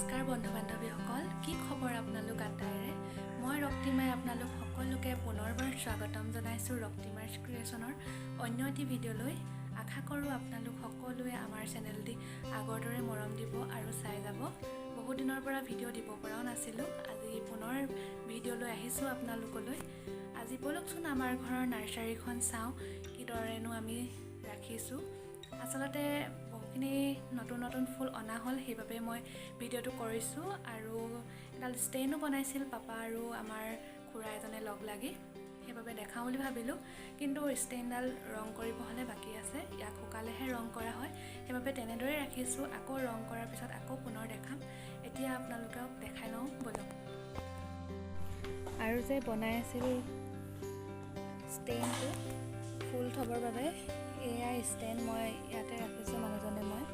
নমস্কাৰ বন্ধু-বান্ধৱীসকল, কি খবৰ আপোনালোক আটাইৰে? মই ৰক্তিমাই আপোনালোক সকলোকে পুনৰবাৰ স্বাগতম জনাইছোঁ ৰক্তিমাৰ ক্ৰিয়েশ্যনৰ অন্য এটি ভিডিঅ'লৈ। আশা কৰোঁ আপোনালোক সকলোৱে আমাৰ চেনেলটি আগৰ দৰে মৰম দিব আৰু চাই যাব। বহু দিনৰ পৰা ভিডিঅ' দিব পৰাও নাছিলোঁ, আজি পুনৰ ভিডিঅ'লৈ আহিছোঁ আপোনালোকলৈ। আজি বলকচোন আমাৰ ঘৰৰ নাৰ্চাৰীখন চাওঁ, কিদৰেনো আমি ৰাখিছোঁ। আচলতে বহুখিনি নতুন নতুন ফুল অনা হ'ল, সেইবাবে মই ভিডিঅ'টো কৰিছোঁ। আৰু এডাল ষ্টেণ্ডো বনাইছিল পাপা আৰু আমাৰ খুৰা এজনে লগ লাগি, সেইবাবে দেখাওঁ বুলি ভাবিলোঁ। কিন্তু ষ্টেণ্ডডাল ৰং কৰিব হ'লে বাকী আছে, ইয়াক শুকালেহে ৰং কৰা হয়, সেইবাবে তেনেদৰে ৰাখিছোঁ। আকৌ ৰং কৰাৰ পিছত আকৌ পুনৰ দেখাম। এতিয়া আপোনালোকক দেখাই লওঁ বলক। আৰু যে বনাই আছিল ষ্টেণ্ডটো ফুল থ'বৰ বাবে, এয়া ষ্টেণ্ড মই ইয়াতে ৰাখিছোঁ। মানুহজনে মই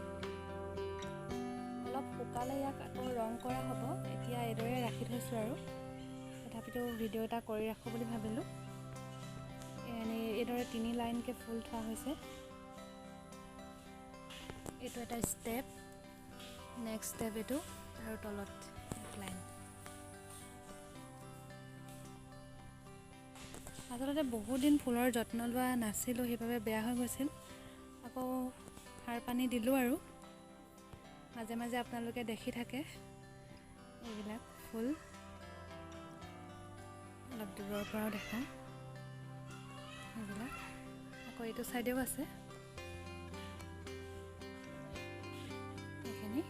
অলপ শুকালে ইয়াক আকৌ ৰং কৰা হ'ব। এতিয়া এইদৰে ৰাখি থৈছোঁ আৰু তথাপিতো ভিডিঅ' এটা কৰি ৰাখোঁ বুলি ভাবিলোঁ। এইদৰে 3 লাইনকৈ ফুল থোৱা হৈছে। এইটো এটা ষ্টেপ, নেক্সট ষ্টেপ এইটো, আৰু তলত এক লাইন। আচলতে বহুদিন ফুলৰ যত্ন লোৱা নাছিলোঁ, সেইবাবে বেয়া হৈ গৈছিল। আকৌ সাৰ পানী দিলোঁ আৰু মাজে মাজে আপোনালোকে দেখি থাকে এইবিলাক ফুল। অলপ দূৰৰ পৰাও দেখাওঁ এইবিলাক। আকৌ এইটো ছাইডেও আছে এইখিনি।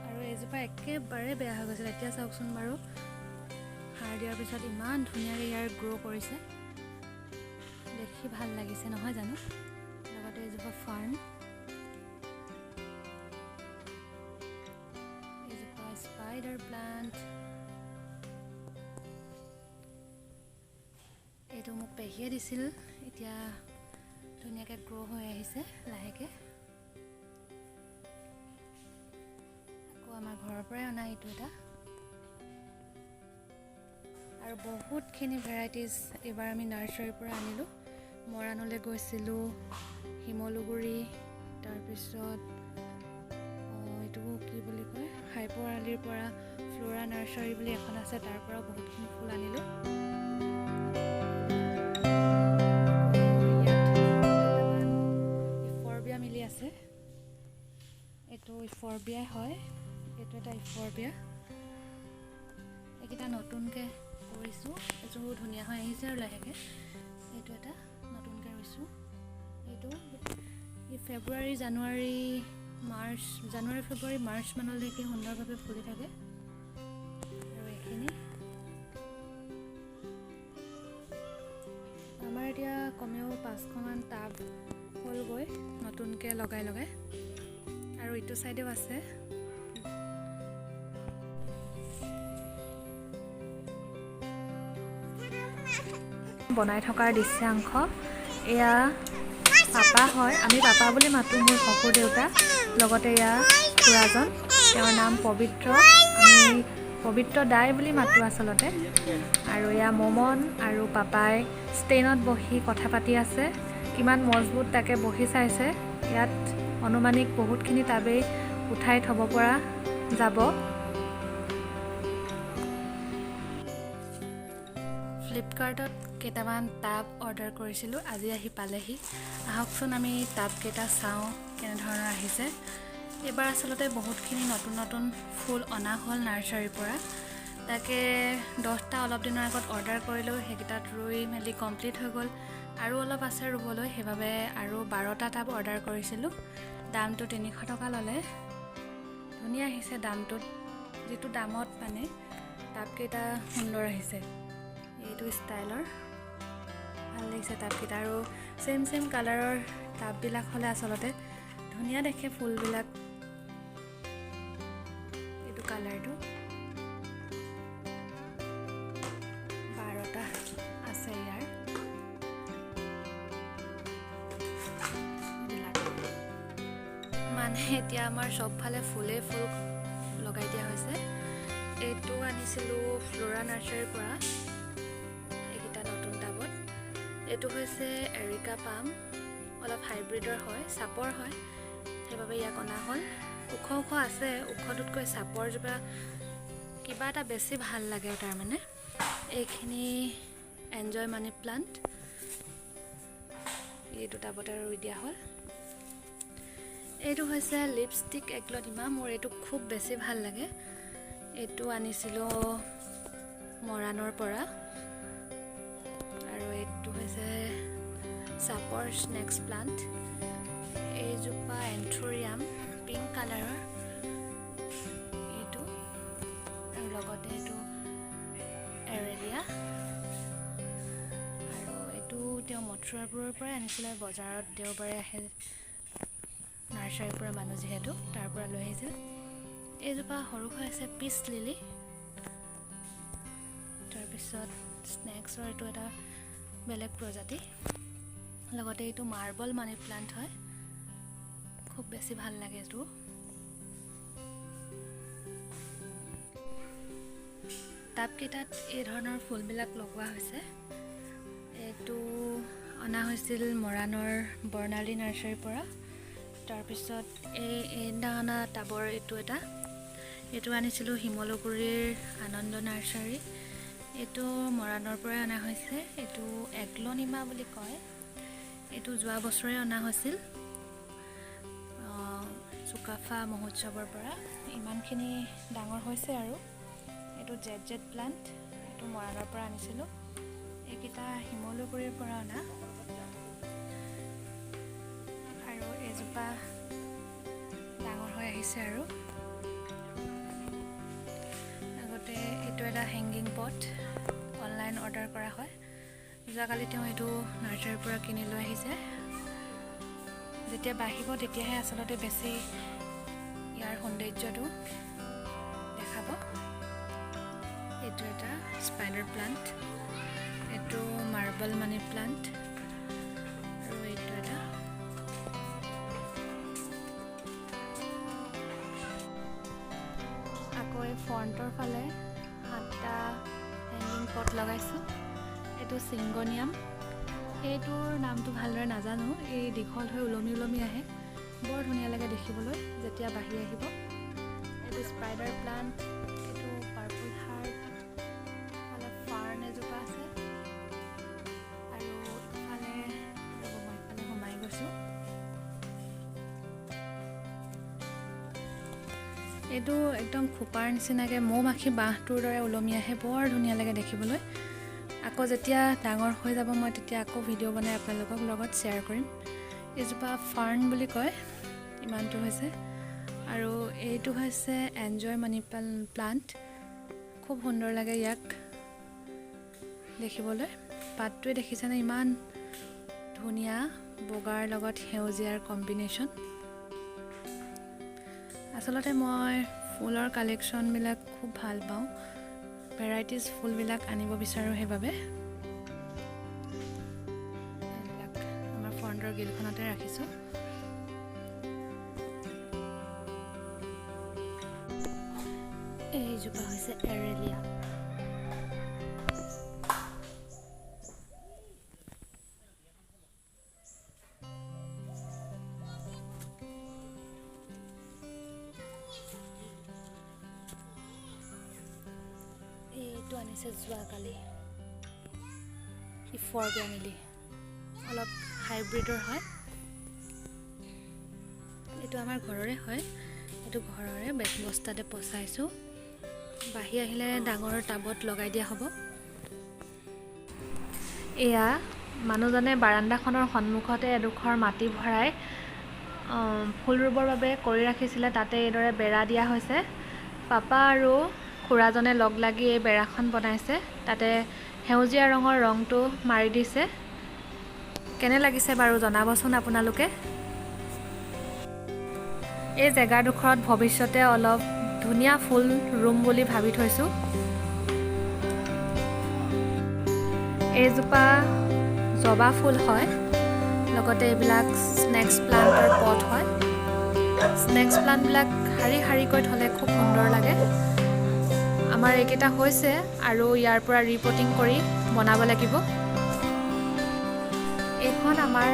আৰু এইজোপা একেবাৰে বেয়া হৈ গৈছিল। এতিয়া চাওকচোন বাৰু, সাৰ দিয়াৰ পিছত ইমান ধুনীয়াকৈ ইয়াৰ গ্ৰ' কৰিছে, দেখি ভাল লাগিছে নহয় জানো। লগতে এইজোপা ফাৰ্ণ, এইজোপা স্পাইডাৰ প্লাণ্ট। এইটো মোক পেহীয়ে দিছিল, এতিয়া ধুনীয়াকৈ গ্ৰ' হৈ আহিছে লাহেকৈ। আকৌ আমাৰ ঘৰৰ পৰাই অনা এইটো এটা। আৰু বহুতখিনি ভেৰাইটিজ এইবাৰ আমি নাৰ্চাৰীৰ পৰা আনিলোঁ। মৰাণলৈ গৈছিলোঁ, শিমলুগুৰি, তাৰপিছত এইটো কি বুলি কয়, হাইপৰালিৰ পৰা ফ্ল'ৰা নাৰ্চাৰী বুলি এখন আছে, তাৰ পৰাও বহুতখিনি ফুল আনিলোঁ। ইফৰবিয়া মিলি আছে, এইটো ইফৰবিয়াই হয়, এইটো এটা ইফৰবিয়া। এইকেইটা নতুনকৈ কৰিছোঁ, এইযোৰ ধুনীয়া হৈ আহিছে আৰু লাহেকৈ। এইটো এটা নতুনকৈ ৰুইছোঁ, এইটো ফেব্ৰুৱাৰী ফেব্ৰুৱাৰী মাৰ্চ মানলৈকে সুন্দৰভাৱে ফুলি থাকে। আৰু এইখিনি আমাৰ এতিয়া কমেও 5খনমান টাব হ'লগৈ নতুনকৈ লগাই। আৰু ইটো ছাইডেও আছে। বনাই থকাৰ দৃশ্যাংশ এয়া পাপা হয়, আমি পাপা বুলি মাতোঁ, মোৰ শহুৰ দেউতা। লগতে এয়া খুৰাজন, তেওঁৰ নাম পবিত্ৰ, আমি পবিত্ৰ দাই বুলি মাতোঁ আচলতে। আৰু এয়া মমন আৰু পাপাই ষ্টেণ্ডত বহি কথা পাতি আছে, কিমান মজবুত তাকে বহি চাইছে। ইয়াত অনুমানিক বহুতখিনি টাবেই উঠাই থ'ব পৰা যাব। ফ্লিপকাৰ্টত কেইটামান টাব অৰ্ডাৰ কৰিছিলোঁ, আজি আহি পালেহি। আহকচোন আমি টাবকেইটা চাওঁ কেনেধৰণৰ আহিছে। এইবাৰ আচলতে বহুতখিনি নতুন নতুন ফুল অনা হ'ল নাৰ্চাৰীৰ পৰা। তাকে 10টা অলপ দিনৰ আগত অৰ্ডাৰ কৰিলোঁ, সেইকেইটাত ৰুই মেলি কমপ্লিট হৈ গ'ল। আৰু অলপ আছে ৰুবলৈ, সেইবাবে আৰু 12টা টাব অৰ্ডাৰ কৰিছিলোঁ। দামটো 300 টকা ল'লে। ধুনীয়া আহিছে দামটোত, যিটো দামত মানে টাবকেইটা সুন্দৰ আহিছে। এইটো ষ্টাইলৰ ভাল লাগিছে টাবকেইটা। আৰু ছেম কালাৰৰ টাববিলাক হ'লে আচলতে ধুনীয়া দেখে ফুলবিলাক। এইটো কালাৰটো 12টা আছে ইয়াৰ। মানে এতিয়া আমাৰ চবফালে ফুলেই ফুল লগাই দিয়া হৈছে। এইটো আনিছিলোঁ ফ্ল'ৰা নাৰ্চাৰীৰ পৰা, এইকেইটা নতুন টাবত। এইটো হৈছে এৰিকা পাম, অলপ হাইব্ৰিডৰ হয়, চাপৰ হয়, সেইবাবে ইয়াক অনা হ'ল। ওখ ওখ আছে, ওখটোতকৈ চাপৰজোপা কিবা এটা বেছি ভাল লাগে তাৰমানে। এইখিনি এনজয় মানি প্লাণ্ট, এই দুটা টাবতে ৰুই দিয়া হ'ল। এইটো হৈছে লিপষ্টিক এগ্লনিমা, মোৰ এইটো খুব বেছি ভাল লাগে। এইটো আনিছিলোঁ মৰাণৰ পৰা। আৰু এইটো হৈছে চাপৰ স্নেক্স প্লাণ্ট। এইজোপা এন্থোৰিয়াম, পিংক কালাৰৰ এইটো, আৰু লগতে এইটো এৰেলিয়া। আৰু এইটো তেওঁ মথুৰাপুৰৰ পৰা আনিছিলে, বজাৰত দেওবাৰে আহে নাৰ্চাৰীৰ পৰা মানুহ যিহেতু, তাৰ পৰা লৈ আহিছিল। এইজোপা সৰু হৈ আছে পিচ লিলি। তাৰপিছত স্নেক্সৰ এইটো এটা বেলেগ প্ৰজাতি। লগতে এইটো মাৰ্বল মানি প্লাণ্ট হয়, খুব বেছি ভাল লাগে এইটো। টাবকেইটাত এই ধৰণৰ ফুলবিলাক লগোৱা হৈছে। এইটো অনা হৈছিল মৰাণৰ বৰ্ণালী নাৰ্চাৰীৰ পৰা। তাৰপিছত অনা টাবৰ এইটো আনিছিলোঁ শিমলুগুৰিৰ আনন্দ নাৰ্চাৰী। এইটো মৰাণৰ পৰাই অনা হৈছে। এইটো এগ্লনিমা বুলি কয়। এইটো যোৱা বছৰে অনা হৈছিল চুকাফা মহোৎসৱৰ পৰা। ইমানখিনি ডাঙৰ হৈছে। আৰু এইটো জেড প্লাণ্ট, এইটো মৰাণৰ পৰা আনিছিলোঁ। এইকেইটা শিমলুগুৰিৰ পৰা অনা। আৰু এইজোপা ডাঙৰ হৈ আহিছে। আৰু আগতে এইটো এটা হেংগিং পট, অনলাইন অৰ্ডাৰ কৰা হয়। যোৱাকালি তেওঁ এইটো নাৰ্চাৰীৰ পৰা কিনি লৈ আহিছে। যেতিয়া বাঢ়িব তেতিয়াহে আচলতে বেছি ইয়াৰ সৌন্দৰ্যটো দেখাব। এইটো এটা স্পাইডাৰ প্লাণ্ট, এইটো মাৰ্বল মানি প্লাণ্ট। আৰু এইটো এটা আকৌ এই ফ্ৰণ্টৰ ফালে 7টা হেংগিং পট লগাইছোঁ। এইটো চিংগনিয়াম, এইটোৰ নামটো ভালদৰে নাজানো। এই দীঘল হৈ ওলমি ওলমি আহে, বৰ ধুনীয়া লাগে দেখিবলৈ যেতিয়া বাঢ়ি আহিব। এইটো স্পাইডাৰ প্লাণ্ট, এইটো পাৰ্পল হাৰ্ট, অলপ ফাৰ্ণ এজোপা আছে। আৰু ইফালে মই ইফালে সোমাই গৈছোঁ। এইটো একদম খোপাৰ নিচিনাকৈ মৌ মাখি বাঁহটোৰ দৰে ওলমি আহে, বৰ ধুনীয়া লাগে দেখিবলৈ। আকৌ যেতিয়া ডাঙৰ হৈ যাব মই তেতিয়া আকৌ ভিডিঅ' বনাই আপোনালোকক লগত শ্বেয়াৰ কৰিম। এইজোপা ফাৰ্ণ বুলি কয়, ইমানটো হৈছে। আৰু এইটো হৈছে এনজয় মানি প্লাণ্ট, খুব সুন্দৰ লাগে ইয়াক দেখিবলৈ। পাতটোৱে দেখিছেনে, ইমান ধুনীয়া, বগাৰ লগত সেউজীয়াৰ কম্বিনেশ্যন। আচলতে মই ফুলৰ কালেকশ্যনবিলাক খুব ভাল পাওঁ, ভেৰাইটিজ ফুলবিলাক আনিব বিচাৰোঁ। সেইবাবে এইবিলাক আমাৰ ফ্ৰণ্টৰ গিলখনতে ৰাখিছোঁ। এইজোপা হৈছে এৰেলিয়া। এইটো আনিছে যোৱাকালি, ইফৰ্বিয়া মিলি, অলপ হাইব্ৰিডৰ হয়। এইটো আমাৰ ঘৰৰে হয়, এইটো ঘৰৰে বেগ বস্তাতে পচাইছোঁ। বাঢ়ি আহিলে ডাঙৰ টাবত লগাই দিয়া হ'ব। এয়া মানুহজনে বাৰাণ্ডাখনৰ সন্মুখতে এডোখৰ মাটি ভৰাই ফুল ৰুবৰ বাবে কৰি ৰাখিছিলে। তাতে এইদৰে বেৰা দিয়া হৈছে। পাপা আৰু খুৰাজনে লগ লাগি এই বেৰাখন বনাইছে, তাতে সেউজীয়া ৰঙৰ ৰংটো মাৰি দিছে। কেনে লাগিছে বাৰু জনাবচোন আপোনালোকে। এই জেগাডোখৰত ভৱিষ্যতে অলপ ধুনীয়া ফুল ৰুম বুলি ভাবি থৈছোঁ। এইজোপা জবা ফুল হয়, লগতে এইবিলাক স্নেক্স প্লাণ্টৰ পট হয়। স্নেক্স প্লাণ্টবিলাক শাৰী শাৰীকৈ থ'লে খুব সুন্দৰ লাগে। আমাৰ এইকেইটা হৈছে, আৰু ইয়াৰ পৰা ৰিপটিং কৰি বনাব লাগিব। এইখন আমাৰ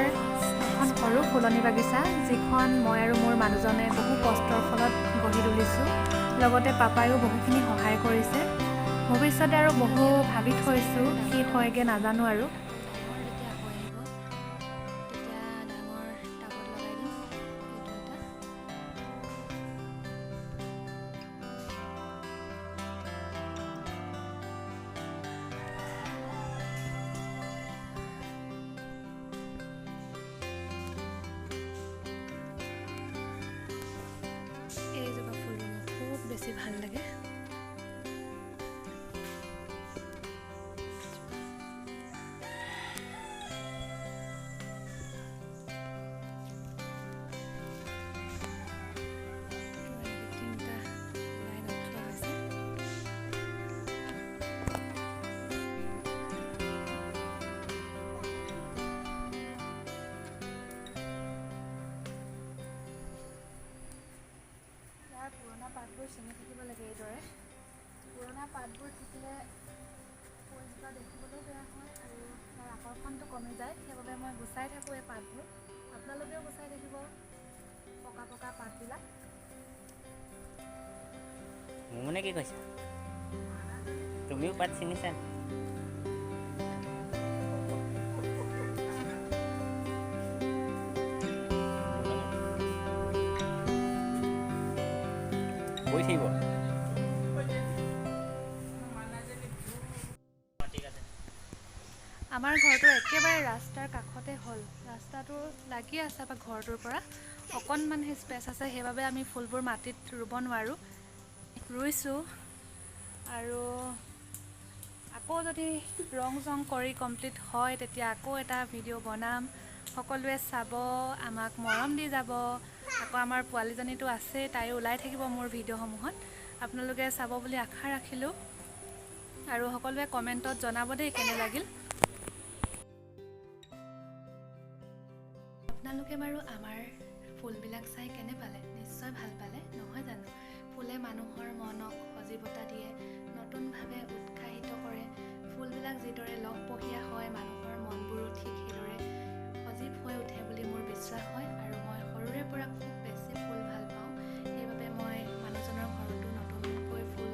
এখন সৰু ফুলনি বাগিচা, যিখন মই আৰু মোৰ মানুহজনে বহু কষ্টৰ ফলত গঢ়ি তুলিছোঁ। লগতে পাপায়ো বহুখিনি সহায় কৰিছে। ভৱিষ্যতে আৰু বহু ভাবি থৈছোঁ, কি হয়গৈ নাজানো আৰু। যেতিয়া হৈ আহিব তেতিয়া ডাঙৰ টাবত লগাই দিম। এইটো এইজোপা ফুল মোৰ খুব বেছি ভাল লাগে। পুৰণা পাতবোৰ ছিঙি থাকিব লাগে এইদৰে। পুৰণা পাতবোৰ থাকিলে ফুলজোপা দেখিবলৈও বেয়া হয় আৰু তাৰ আকৰ্ষণটো কমি যায়। সেইবাবে মই গুচাই থাকোঁ এই পাতবোৰ। আপোনালোকেও গুচাই থাকিব পকা পকা পাতবিলাক। মোৰ মানে কি কৈছা, তুমিও পাত ছিঙিছা? কৈ থাকিব। আমাৰ ঘৰটো একেবাৰে ৰাস্তাৰ কাষতে হ'ল। ৰাস্তাটো লাগি আছে বা ঘৰটোৰ পৰা অকণমানহে স্পেচ আছে, সেইবাবে আমি ফুলবোৰ মাটিত ৰুব নোৱাৰোঁ। ৰুইছোঁ আৰু আকৌ যদি ৰং চং কৰি কমপ্লিট হয় তেতিয়া আকৌ এটা ভিডিঅ' বনাম। সকলোৱে চাব, আমাক মৰম দি যাব। আকৌ আমাৰ পোৱালীজনীটো আছেই, তাইও ওলাই থাকিব মোৰ ভিডিঅ'সমূহত। আপোনালোকে চাব বুলি আশা ৰাখিলোঁ আৰু সকলোৱে কমেণ্টত জনাব দেই কেনে লাগিল। আপোনালোকে বাৰু আমাৰ ফুলবিলাক চাই কেনে পালে? নিশ্চয় ভাল পালে, নহয় জানো? ফুলে মানুহৰ মনক সজীৱতা দিয়ে, নতুনভাৱে উৎসাহিত কৰে। ফুলবিলাক যিদৰে লহপহীয়া হয়, মানুহৰ মনবোৰো ঠিক সেইদৰে সজীৱ হৈ উঠে বুলি মোৰ বিশ্বাস হয়। আৰু মই সৰুৰে পৰা খুব বেছি ফুল ভাল পাওঁ। সেইবাবে মই মানুহজনৰ ঘৰতো নতুনকৈ ফুল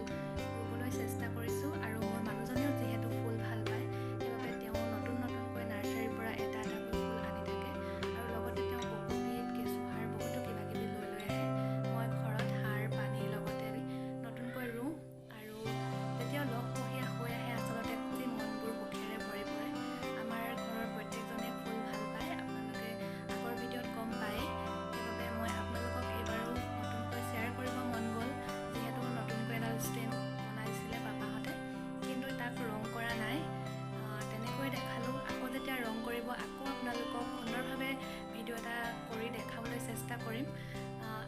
ৰুবলৈ চেষ্টা কৰিছোঁ। আৰু মোৰ মানুহজনেও যিহেতু ফুল ভাল পায়, সেইবাবে তেওঁ নতুনকৈ নাৰ্চাৰীৰ পৰা এটা এটাকৈ ফুল আনি থাকে। আৰু লগতে তেওঁ কক'পিট, কেঁচুসাৰ বহুতো কিবাকিবি লৈ আহে। মই ঘৰত সাৰ পানী লগতে নতুনকৈ ৰুওঁ আৰু যেতিয়া লহপহীয়া হৈ আহে, আচলতে গোটেই মনবোৰ সুখেৰে ভৰি পৰে। আমাৰ ঘৰৰ প্ৰত্যেকজনে ফুল ভাল পায়, আপোনালোকে আগৰ ভিডিঅ'ত গম পায়েই। সেইবাবে মই আপোনালোকক এইবাৰো নতুনকৈ শ্বেয়াৰ কৰিব মন গ'ল। যিহেতু নতুনকৈ এডাল ষ্টেণ্ড বনাইছিলে পাপাহঁতে, কিন্তু তাক ৰং কৰা নাই। তেনেকৈ দেখালোঁ। আকৌ যেতিয়া ৰং কৰিব, আকৌ আপোনালোকক সুন্দৰভাৱে ভিডিঅ' এটা কৰি দেখাবলৈ চেষ্টা কৰিম।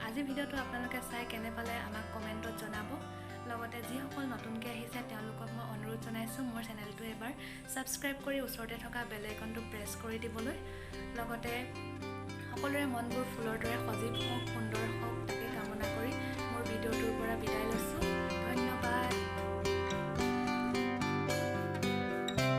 আজি ভিডিঅ'টো আপোনালোকে চাই কেনে পালে আমাক কমেণ্টত জনাব। লগতে যিসকল নতুনকৈ আহিছে তেওঁলোকক মই অনুৰোধ জনাইছোঁ মোৰ চেনেলটো এবাৰ ছাবস্ক্ৰাইব কৰি ওচৰতে থকা বেল আইকনটো প্ৰেছ কৰি দিবলৈ। লগতে সকলোৰে মনবোৰ ফুলৰ দৰে সজীৱ হওক, সুন্দৰ হওক, তাকে কামনা কৰি মোৰ ভিডিঅ'টোৰ পৰা বিদায় লৈছোঁ। ধন্যবাদ।